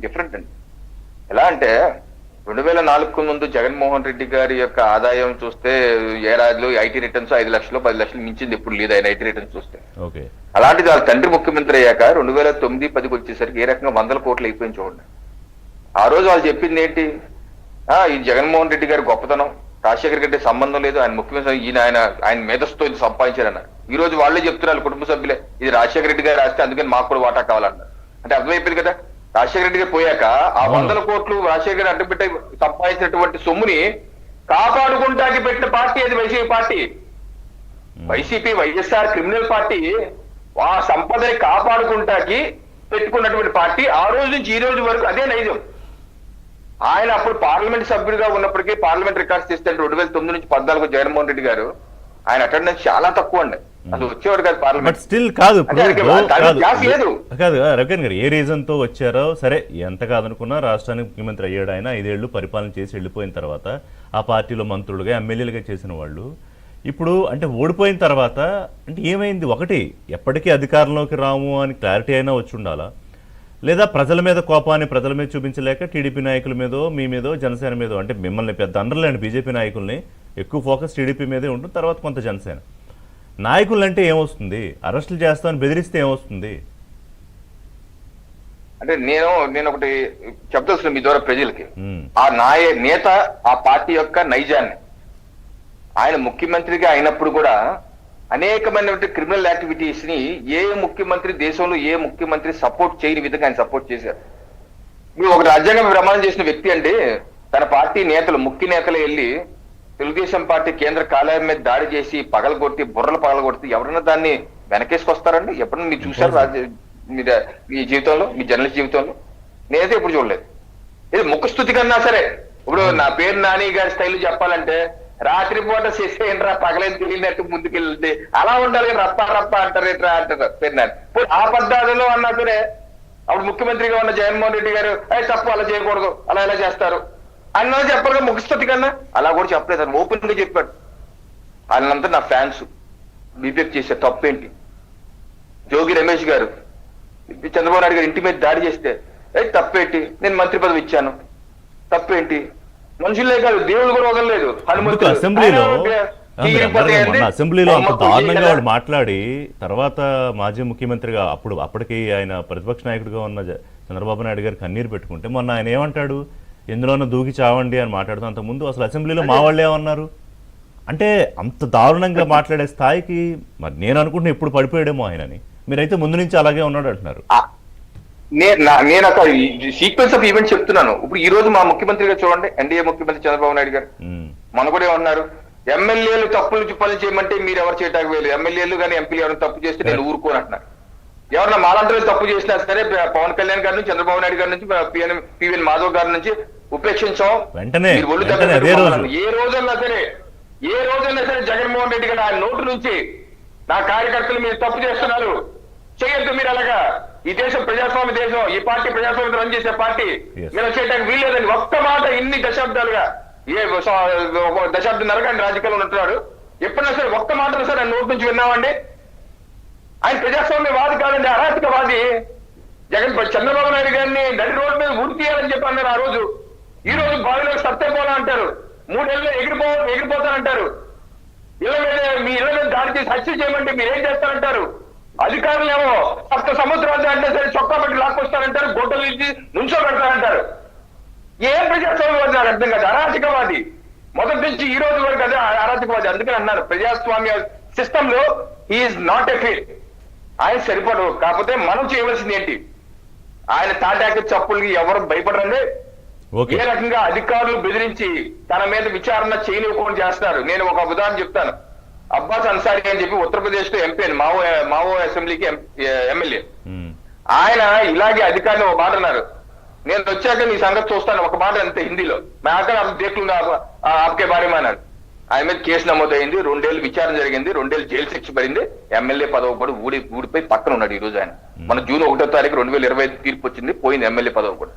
Different అండి. ఎలా అంటే 2004 ముందు జగన్మోహన్ రెడ్డి గారి యొక్క ఆదాయం చూస్తే ఏడాదిలో ఐటీ రిటర్న్స్ 5 లక్షలు 10 లక్షలు మించింది ఎప్పుడు లేదు ఆయన ఐటీ రిటర్న్స్ చూస్తే. అలాంటిది వాళ్ళ తండ్రి ముఖ్యమంత్రి అయ్యాక 2009-10 వచ్చేసరికి ఏ రకంగా 100 కోట్లు అయిపోయింది చూడండి. ఆ రోజు వాళ్ళు చెప్పింది ఏంటి? ఈ జగన్మోహన్ రెడ్డి గారి గొప్పతనం, రాజశేఖర రెడ్డి సంబంధం లేదు, ఆయన ముఖ్యమంత్రి ఆయన మేధస్తో ఇది సంపాదించారన్నారు. ఈ రోజు వాళ్ళే చెప్తున్నారు కుటుంబ సభ్యులే, ఇది రాజశేఖర రెడ్డి గారు రాస్తే అందుకని మాకు కూడా వాటా కావాలన్నారు. అంటే అర్థమైపోయింది కదా, రాజశేఖర రెడ్డి గారు పోయాక ఆ 100 కోట్లు రాజశేఖర రెడ్డి అడ్డుపెట్టే సంపాదించినటువంటి సొమ్ముని కాపాడుకుంటాకి పెట్టిన పార్టీ అది YCP party. YCP YSR criminal party ఆ సంపదని కాపాడుకుంటాకి పెట్టుకున్నటువంటి పార్టీ. ఆ రోజు నుంచి ఈ రోజు వరకు అదే నైజం. ఆయన అప్పుడు పార్లమెంట్ సభ్యుడిగా ఉన్నప్పటికీ పార్లమెంట్ రికార్డ్స్ తీస్తే 2009 నుంచి 14 జగన్మోహన్ రెడ్డి గారు ఆయన అటెండెన్స్ చాలా తక్కువ అండి, అసలు వచ్చేవాడు కాదు పార్లమెంట్. స్టిల్ కాదు లేదు కాదు రవికిరణ్ గారు ఏ రీజన్ తో వచ్చారో సరే, ఎంత కాదనుకున్నా రాష్ట్రానికి ముఖ్యమంత్రి అయ్యాడు ఆయన. 5 ఏళ్లు పరిపాలన చేసి వెళ్ళిపోయిన తర్వాత ఆ పార్టీలో మంత్రులుగా ఎమ్మెల్యేలుగా చేసిన వాళ్ళు ఇప్పుడు అంటే ఓడిపోయిన తర్వాత అంటే ఏమైంది? ఒకటి, ఎప్పటికీ అధికారంలోకి రాము అని క్లారిటీ అయినా వచ్చి ఉండాలా, లేదా ప్రజల మీద కోపాన్ని ప్రజల మీద చూపించలేక టీడీపీ నాయకుల మీదో మీ మీదో జనసేన మీదో, అంటే మిమ్మల్ని పెద్ద అండర్లేండి బీజేపీ నాయకుల్ని ఎక్కువ ఫోకస్ టీడీపీ మీదే ఉంటుంది, తర్వాత కొంత జనసేన నాయకులు అంటే ఏమొస్తుంది? అరెస్టులు చేస్తామని బెదిరిస్తే ఏమొస్తుంది? అంటే నేను ఒకటి చెప్తాను మీ ద్వారా ప్రజలకి, ఆ నేత ఆ పార్టీ యొక్క నైజాన్ని, ఆయన ముఖ్యమంత్రిగా అయినప్పుడు కూడా అనేకమైనటువంటి క్రిమినల్ యాక్టివిటీస్ ని ఏ ముఖ్యమంత్రి దేశంలో ఏ ముఖ్యమంత్రి సపోర్ట్ చేయని విధంగా ఆయన సపోర్ట్ చేశారు. మీరు ఒక రాజ్యాంగం ప్రమాణం చేసిన వ్యక్తి అండి, తన పార్టీ నేతలు ముఖ్య నేతలు వెళ్ళి తెలుగుదేశం పార్టీ కేంద్ర కార్యాలయం మీద దాడి చేసి పగలగొట్టి బుర్రలు పగలగొడితే ఎవరన్నా దాన్ని వెనకేసుకొస్తారండి? ఎప్పుడన్నా మీరు చూశారు మీ జీవితంలో, మీ జర్నలిస్ట్ జీవితంలో? నేనైతే ఎప్పుడు చూడలేదు. ఇది ముఖస్థుతి కన్నా సరే, ఇప్పుడు నా పేరు నాని గారి స్టైల్ చెప్పాలంటే రాత్రిపూట చేసేయండిరా పగలేని తెలియనట్టు ముందుకెళ్తే అలా ఉండాలి, రప్ప రప్ప అంటారు ఎట్రా అంటారు పేరు నాని. ఆ పద్ధతిలో అన్నా సరే అప్పుడు ముఖ్యమంత్రిగా ఉన్న జగన్మోహన్ రెడ్డి గారు తప్పు అలా చేయకూడదు, అలా ఎలా చేస్తారు అన్నా చెప్పారు ముఖస్థుతి కన్నా. అలా కూడా చెప్పలేదు, అని ఓపెన్ గా చెప్పాడు. ఆయనంతా నా ఫ్యాన్స్ బీపీఎఫ్ చేసే తప్పేంటి? జోగి రమేష్ గారు చంద్రబాబు నాయుడు గారు ఇంటి మీద దాడి చేస్తే తప్పేంటి, నేను మంత్రి పదవి ఇచ్చాను తప్పేంటి? మనుషులే కాదు దేవుళ్ళు కూడా వదలలేదు. అసెంబ్లీలో అంత దారుణంగా వాడు మాట్లాడి తర్వాత మాజీ ముఖ్యమంత్రిగా అప్పటికి ఆయన ప్రతిపక్ష నాయకుడిగా ఉన్న చంద్రబాబు నాయుడు గారు కన్నీరు పెట్టుకుంటే మొన్న ఆయన ఏమంటాడు, ఎందులోనూ దూకి చావండి అని మాట్లాడుతూ, అంత ముందు అసలు అసెంబ్లీలో మా వాళ్ళు ఏమన్నారు అంటే అంత దారుణంగా మాట్లాడే స్థాయికి మరి నేను అనుకుంటున్నా ఎప్పుడు పడిపోయాడేమో ఆయనని. మీరైతే ముందు నుంచి అలాగే ఉన్నాడు అంటున్నారు. నేను ఒక సీక్వెన్స్ ఆఫ్ ఈవెంట్ చెప్తున్నాను. ఇప్పుడు ఈ రోజు మా ముఖ్యమంత్రిగా చూడండి, ఎన్డీఏ ముఖ్యమంత్రి చంద్రబాబు నాయుడు గారు మన కూడా ఏమన్నారు, ఎమ్మెల్యేలు తప్పులు పనులు చేయమంటే మీరు ఎవరు చేయటానికి వేయలేదు, ఎమ్మెల్యేలు కానీ ఎంపీలు ఎవరైనా తప్పు చేస్తే నేను ఊరుకోని అంటున్నారు. ఎవరన్నా మాలాంటి తప్పు చేసినా సరే పవన్ కళ్యాణ్ గారి నుంచి, చంద్రబాబు నాయుడు గారి నుంచి, పివిఎన్ మాధవ్ గారి నుంచి ఉపేక్షించాం. ఏ రోజన్నా సరే జగన్మోహన్ రెడ్డి గారు ఆయన నోటు నుంచి నా కార్యకర్తలు మీరు తప్పు చేస్తున్నారు చేయొద్దు, మీరు అలాగా, ఈ దేశం ప్రజాస్వామ్య దేశం, ఈ పార్టీ ప్రజాస్వామ్యం రన్ చేసే పార్టీ, మీరు చేయడానికి వీల్లేదని ఒక్క మాట ఇన్ని దశాబ్దాలుగా దశాబ్దం నరకాన్ని రాజకీయాల్లో ఉంటున్నాడు. ఎప్పుడైనా సరే ఒక్క మాట సరే ఆయన నోటు నుంచి విన్నామండి? ఆయన ప్రజాస్వామ్యవాది కాదండి, అరాచకవాది. చంద్రబాబు నాయుడు గారిని నడి రోడ్డు మీద ఉరి తీయాలని చెప్పి అన్నారు ఆ రోజు. ఈ రోజు బావిలోకి సత్యపోలా అంటారు, 3 ఏళ్ళు ఎగిరిపోతానంటారు. ఇళ్ల మీద మీ ఇళ్ల మీద దాడి చేసి హత్య చేయమంటే మీరేం చేస్తారంటారు? అధికారులు ఏమో 7 సముద్రాలు అంటే సరే చొక్కా పెట్టి లాక్కొస్తారంటారు, గొడ్డలు ఇచ్చి నుంచో పెడతారంటారు. ఏం ప్రజాస్వామ్యవాది నాకు అర్థం కాదు, అరాచకవాది. మొదటి నుంచి ఈ రోజు వరకు అదే అరాచకవాది. అందుకని అన్నారు ప్రజాస్వామ్య సిస్టమ్ లో ఈజ్ నాట్ ఎ ఫిట్. ఆయన సరిపడు. కాకపోతే మనం చేయవలసింది ఏంటి, ఆయన తాటాకి చప్పులకి ఎవరు భయపడరండి. ఏ రకంగా అధికారులు బెదిరించి తన మీద విచారణ చేయనివ్వకుండా చేస్తారు. నేను ఒక ఉదాహరణ చెప్తాను. అబ్బాస్ అన్సారీ అని చెప్పి ఉత్తరప్రదేశ్ లో ఎంపీ, మావో అసెంబ్లీకి ఎమ్మెల్యే. ఆయన ఇలాగే అధికారులు ఒక మాట అన్నారు, నేను వచ్చాక నీ సంగతి చూస్తాను, ఒక మాట అంతే హిందీలో, ఆప్కే బారే में అన్నాడు. ఆయన మీద కేసు నమోదైంది, 2 ఏళ్ళు విచారణ జరిగింది, 2 ఏళ్ళు జైలు శిక్ష పడింది, ఎమ్మెల్యే పదవి కూడా ఊడిపోయి పక్కన ఉన్నాడు. ఈ రోజు ఆయన మన జూన్ 1వ తారీఖు 2025 తీర్పు వచ్చింది, పోయింది ఎమ్మెల్యే పదవి కూడా.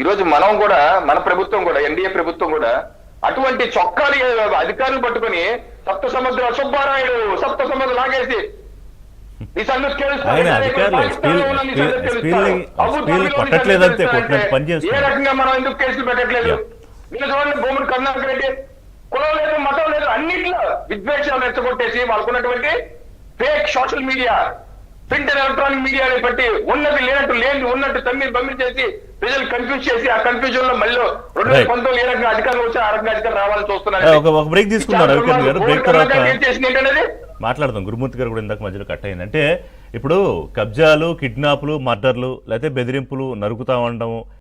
ఈ రోజు మనం కూడా, మన ప్రభుత్వం కూడా, ఎన్డీఏ ప్రభుత్వం కూడా అటువంటి చొక్కాలు అధికారులు పట్టుకొని సప్త సముద్ర సుబ్బారాయుడు సప్త సముద్ర లాగేసి ఆయన అధికారులు ఎస్పీలని కొట్టట్లేదంతే, కొట్టినట్టు పని ఏ చేస్తున్నారు. రకంగా మనం ఎందుకు కేసులు పెట్టట్లేదు? నిన్న చూడండి భూములు కరుణాకర్ రెడ్డి, కులం లేదు మతం లేదు అన్నింటిలో విద్వేషాలు రెచ్చగొట్టేసి వాళ్ళకున్నటువంటి fake social media, print and electronic మీడియాని బట్టి ఉన్నది లేనట్టు లేని ఉన్నట్టు తమ్మి చేసి ప్రజలు కన్ఫ్యూజ్ చేసి ఆ కన్ఫ్యూజన్ లో మళ్ళీ 2019 ఏ రకంగా అధికారులు వచ్చి ఆ రకంగా అధికారులు రావాలని చూస్తున్నారు. ఒక బ్రేక్ తీసుకున్నారు రవికిరణ్ గారు. బ్రేక్ తర్వాత చేసింది ఏంటనేది మాట్లాడదాం. గురుమూర్తి గారు కూడా ఇందాక మధ్యలో కట్ అయింది. అంటే ఇప్పుడు కబ్జాలు, కిడ్నాప్లు, మర్డర్లు, లేకపోతే బెదిరింపులు, నరుకుతా ఉండడం,